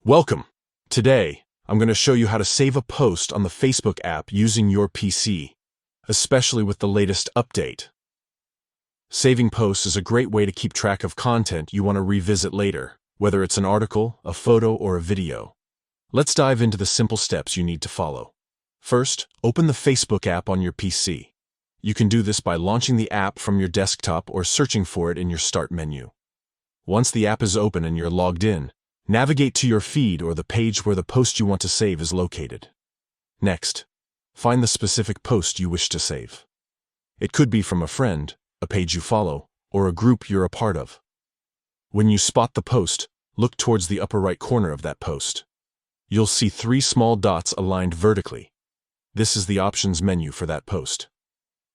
Welcome! Today, I'm going to show you how to save a post on the Facebook app using your PC, especially with the latest update. Saving posts is a great way to keep track of content you want to revisit later, whether it's an article, a photo, or a video. Let's dive into the simple steps you need to follow. First, open the Facebook app on your PC. You can do this by launching the app from your desktop or searching for it in your Start menu. Once the app is open and you're logged in, navigate to your feed or the page where the post you want to save is located. Next, find the specific post you wish to save. It could be from a friend, a page you follow, or a group you're a part of. When you spot the post, look towards the upper right corner of that post. You'll see 3 small dots aligned vertically. This is the options menu for that post.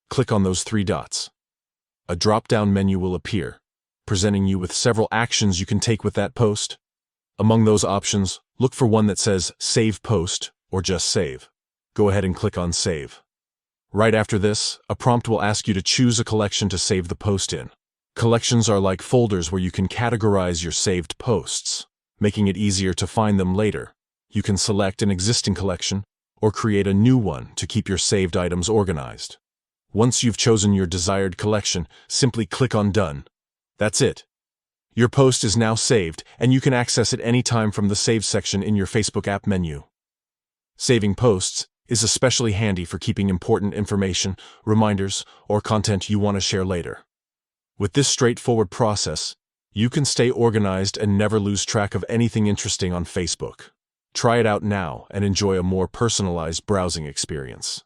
Click on those 3 dots. A drop-down menu will appear, presenting you with several actions you can take with that post. Among those options, look for one that says Save Post or just Save. Go ahead and click on Save. Right after this, a prompt will ask you to choose a collection to save the post in. Collections are like folders where you can categorize your saved posts, making it easier to find them later. You can select an existing collection or create a new one to keep your saved items organized. Once you've chosen your desired collection, simply click on Done. That's it. Your post is now saved, and you can access it anytime from the Save section in your Facebook app menu. Saving posts is especially handy for keeping important information, reminders, or content you want to share later. With this straightforward process, you can stay organized and never lose track of anything interesting on Facebook. Try it out now and enjoy a more personalized browsing experience.